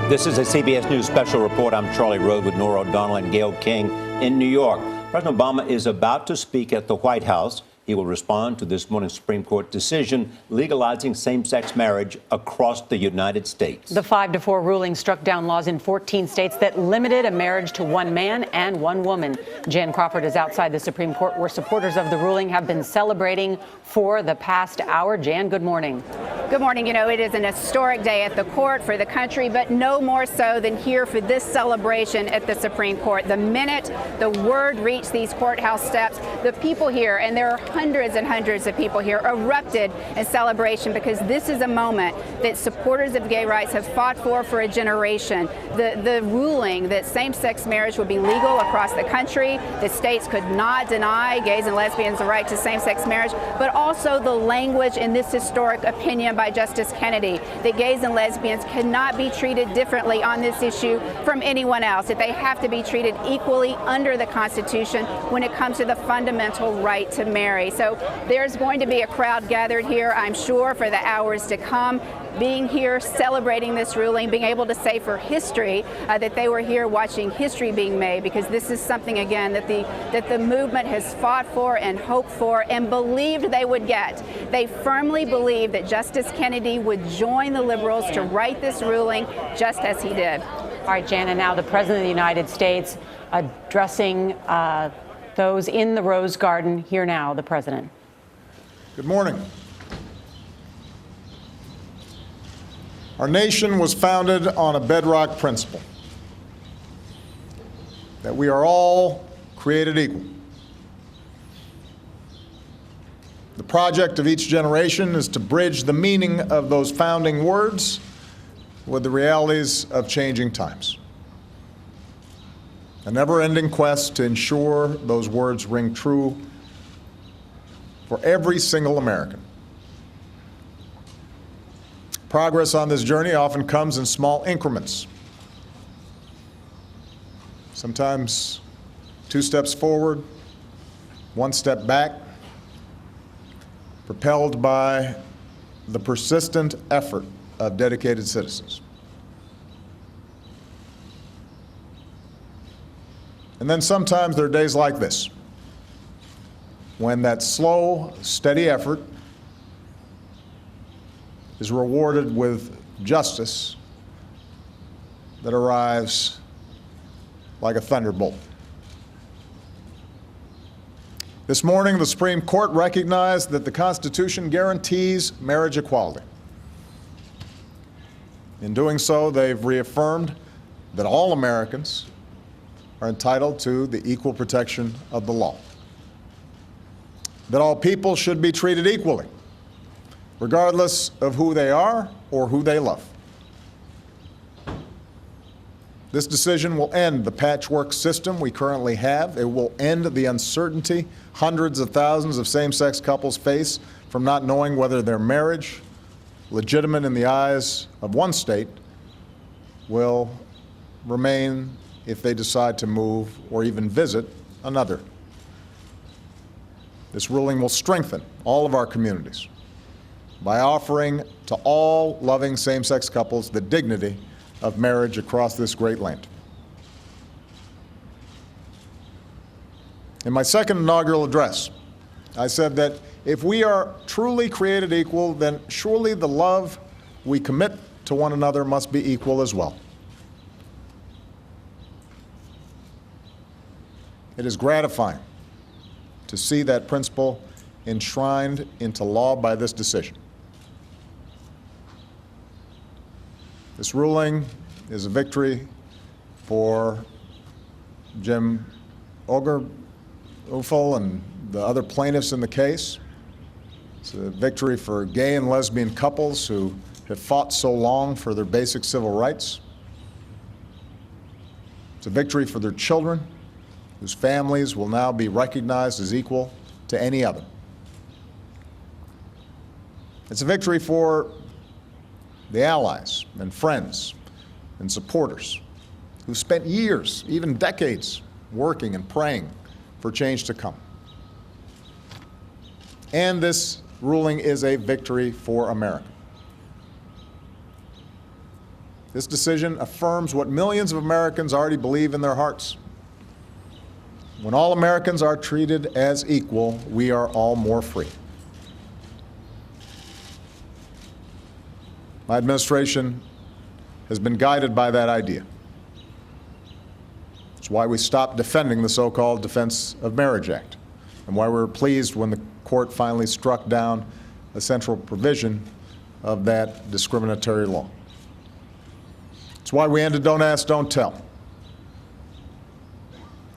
This is a CBS News Special Report. I'm Charlie Rode with Norah and Gayle King in New York. President Obama is about to speak at the White House. He will respond to this morning's Supreme Court decision legalizing same-sex marriage across the United States. The 5-4 ruling struck down laws in 14 states that limited a marriage to one man and one woman. Jan Crawford is outside the Supreme Court, where supporters of the ruling have been celebrating for the past hour. Jan, good morning. Good morning. You know, it is an historic day at the court for the country, but no more so than here for this celebration at the Supreme Court. The minute the word reached these courthouse steps, the people here, and there are hundreds and hundreds of people here, erupted in celebration because this is a moment that supporters of gay rights have fought for a generation. The ruling that same-sex marriage would be legal across the country, the states could not deny gays and lesbians the right to same-sex marriage, but also the language in this historic opinion by Justice Kennedy that gays and lesbians cannot be treated differently on this issue from anyone else, that they have to be treated equally under the Constitution when it comes to the fundamental right to marry. So there's going to be a crowd gathered here, I'm sure, for the hours to come, being here, celebrating this ruling, being able to say for history that they were here watching history being made, because this is something, again, that the movement has fought for and hoped for and believed they would get. They firmly believed that Justice Kennedy would join the liberals to write this ruling just as he did. All right, Jan, and now the President of the United States addressing those in the Rose Garden. Here now, the President. Good morning. Our nation was founded on a bedrock principle that we are all created equal. The project of each generation is to bridge the meaning of those founding words with the realities of changing times. A never-ending quest to ensure those words ring true for every single American. Progress on this journey often comes in small increments. Sometimes 2 steps forward, 1 step back, propelled by the persistent effort of dedicated citizens. And then sometimes there are days like this, when that slow, steady effort is rewarded with justice that arrives like a thunderbolt. This morning, the Supreme Court recognized that the Constitution guarantees marriage equality. In doing so, they've reaffirmed that all Americans are entitled to the equal protection of the law, that all people should be treated equally, regardless of who they are or who they love. This decision will end the patchwork system we currently have. It will end the uncertainty hundreds of thousands of same-sex couples face from not knowing whether their marriage, legitimate in the eyes of one state, will remain if they decide to move or even visit another. This ruling will strengthen all of our communities by offering to all loving same-sex couples the dignity of marriage across this great land. In my second inaugural address, I said that if we are truly created equal, then surely the love we commit to one another must be equal as well. It is gratifying to see that principle enshrined into law by this decision. This ruling is a victory for Jim Obergefell and the other plaintiffs in the case. It's a victory for gay and lesbian couples who have fought so long for their basic civil rights. It's a victory for their children, whose families will now be recognized as equal to any other. It's a victory for the allies and friends and supporters who spent years, even decades, working and praying for change to come. And this ruling is a victory for America. This decision affirms what millions of Americans already believe in their hearts. When all Americans are treated as equal, we are all more free. My administration has been guided by that idea. It's why we stopped defending the so-called Defense of Marriage Act, and why we were pleased when the court finally struck down a central provision of that discriminatory law. It's why we ended Don't Ask, Don't Tell.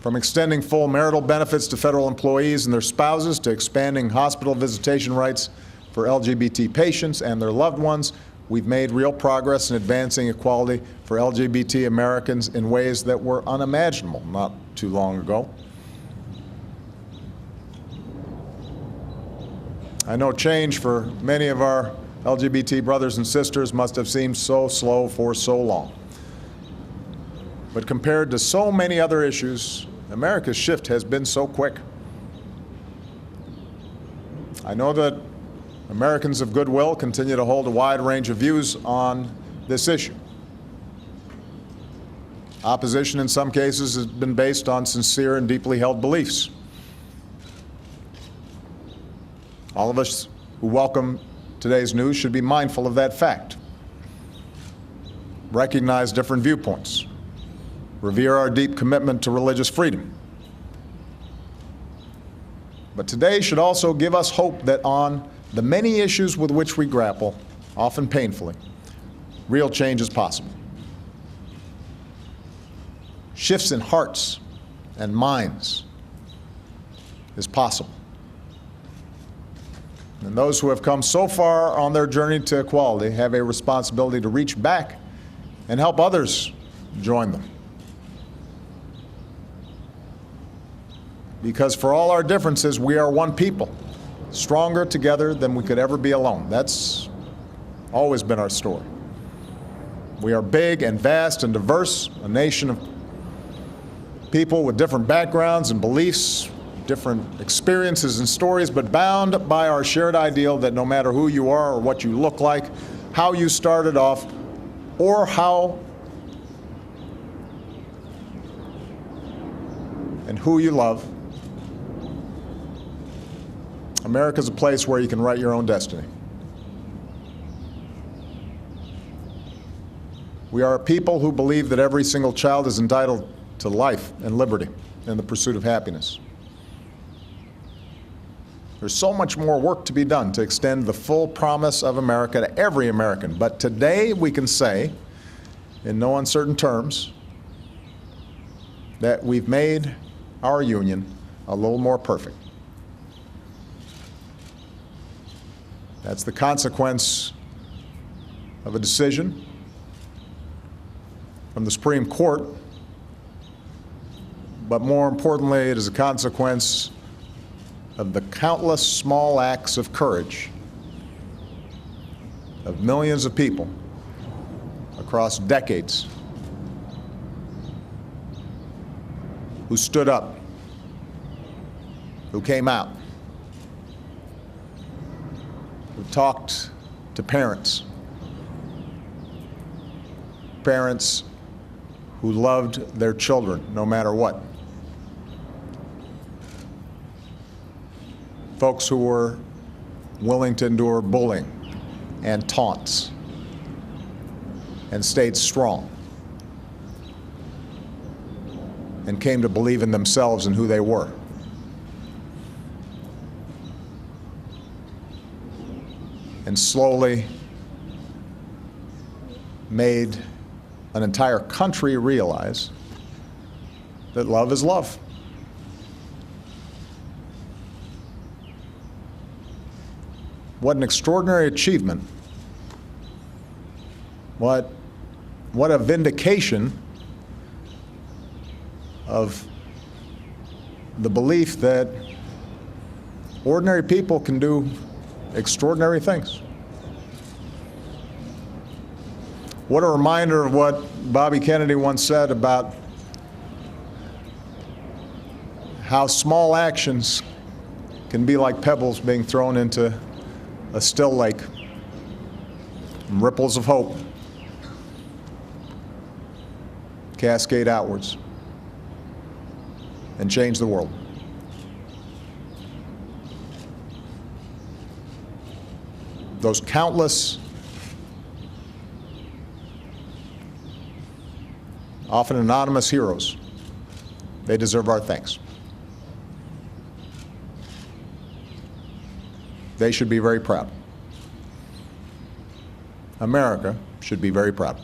From extending full marital benefits to federal employees and their spouses, to expanding hospital visitation rights for LGBT patients and their loved ones, we've made real progress in advancing equality for LGBT Americans in ways that were unimaginable not too long ago. I know change for many of our LGBT brothers and sisters must have seemed so slow for so long. But compared to so many other issues, America's shift has been so quick. I know that Americans of goodwill continue to hold a wide range of views on this issue. Opposition in some cases has been based on sincere and deeply held beliefs. All of us who welcome today's news should be mindful of that fact. Recognize different viewpoints. Revere our deep commitment to religious freedom. But today should also give us hope that on the many issues with which we grapple, often painfully, real change is possible. Shifts in hearts and minds is possible. And those who have come so far on their journey to equality have a responsibility to reach back and help others join them. Because for all our differences, we are one people, stronger together than we could ever be alone. That's always been our story. We are big and vast and diverse, a nation of people with different backgrounds and beliefs, different experiences and stories, but bound by our shared ideal that no matter who you are or what you look like, how you started off, or how and who you love, America's a place where you can write your own destiny. We are a people who believe that every single child is entitled to life and liberty and the pursuit of happiness. There's so much more work to be done to extend the full promise of America to every American. But today we can say, in no uncertain terms, that we've made our union a little more perfect. That's the consequence of a decision from the Supreme Court, but more importantly, it is a consequence of the countless small acts of courage of millions of people across decades who stood up, who came out, who talked to parents who loved their children no matter what. Folks who were willing to endure bullying and taunts and stayed strong and came to believe in themselves and who they were. And slowly made an entire country realize that love is love. What an extraordinary achievement. What a vindication of the belief that ordinary people can do extraordinary things. What a reminder of what Bobby Kennedy once said about how small actions can be like pebbles being thrown into a still lake, and ripples of hope cascade outwards and change the world. Those countless, often anonymous heroes, they deserve our thanks. They should be very proud. America should be very proud.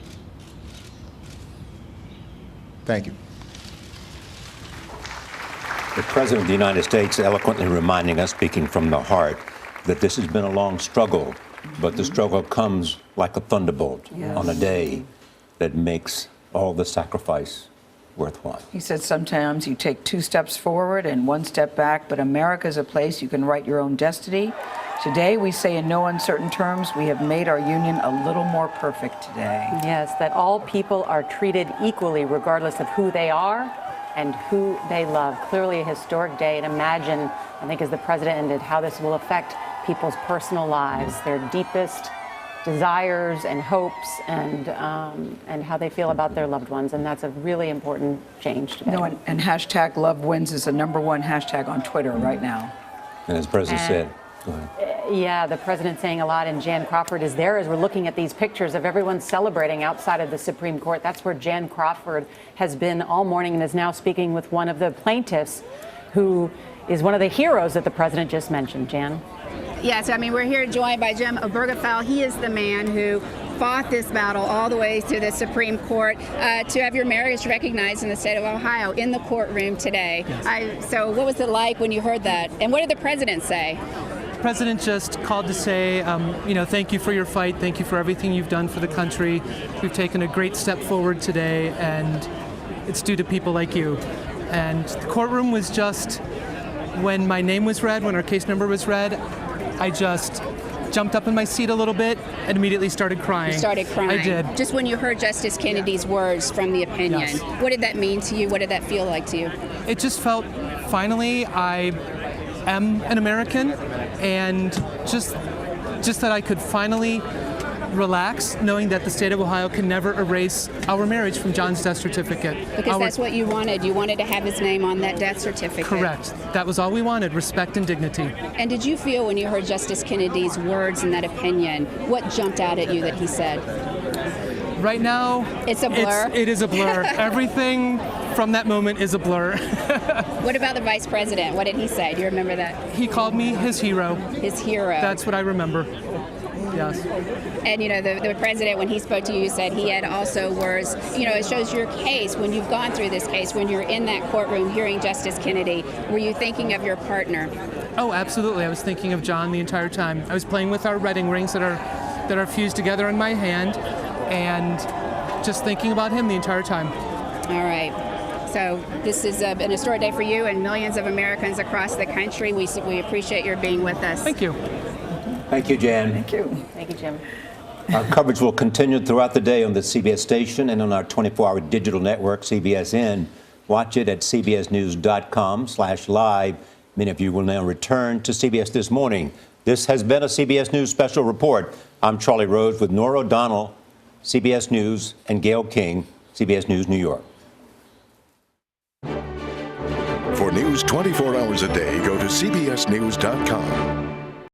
Thank you. The President of the United States eloquently reminding us, speaking from the heart, that this has been a long struggle, but the struggle comes like a thunderbolt on a day that makes all the sacrifice worthwhile. He said sometimes you take 2 steps forward and 1 step back, but America is a place you can write your own destiny. Today, we say in no uncertain terms, we have made our union a little more perfect today. Yes, that all people are treated equally regardless of who they are and who they love. Clearly a historic day, and imagine, I think as the president ended, how this will affect people's personal lives, their deepest desires and hopes, and how they feel about their loved ones. And that's a really important change today. No, and hashtag Love Wins is the #1 hashtag on Twitter right now. And as the President said, go ahead. Yeah, the president saying a lot, and Jan Crawford is there as we're looking at these pictures of everyone celebrating outside of the Supreme Court. That's where Jan Crawford has been all morning and is now speaking with one of the plaintiffs who is one of the heroes that the president just mentioned. Jan? Yes, I mean, we're here joined by Jim Obergefell. He is the man who fought this battle all the way to the Supreme Court to have your marriage recognized in the state of Ohio in the courtroom today. Yes. So what was it like when you heard that? And what did the president say? The president just called to say, thank you for your fight. Thank you for everything you've done for the country. We've taken a great step forward today, and it's due to people like you. And the courtroom was just, when my name was read, when our case number was read, I just jumped up in my seat a little bit and immediately started crying. You started crying. I did. Just when you heard Justice Kennedy's words from the opinion. Yes. What did that mean to you? What did that feel like to you? It just felt, finally, I am an American, and just that I could finally relax, knowing that the state of Ohio can never erase our marriage from John's death certificate. Because that's what you wanted. You wanted to have his name on that death certificate. Correct. That was all we wanted, respect and dignity. And did you feel when you heard Justice Kennedy's words and that opinion, what jumped out at you that he said? Right now, It's a blur? It is a blur. Everything from that moment is a blur. What about the vice president? What did he say? Do you remember that? He called me his hero. His hero. That's what I remember. Yes. And, the president, when he spoke to you, said he had also words, it shows your case, when you've gone through this case, when you're in that courtroom hearing Justice Kennedy, were you thinking of your partner? Oh, absolutely. I was thinking of John the entire time. I was playing with our wedding rings that are fused together in my hand, and just thinking about him the entire time. All right. So this has been a historic day for you and millions of Americans across the country. We appreciate your being with us. Thank you. Thank you, Jan. Thank you. Thank you, Jim. Our coverage will continue throughout the day on the CBS station and on our 24-hour digital network, CBSN. Watch it at cbsnews.com/live. Many of you will now return to CBS This Morning. This has been a CBS News Special Report. I'm Charlie Rose with Norah O'Donnell, CBS News, and Gayle King, CBS News, New York. For news 24 hours a day, go to cbsnews.com.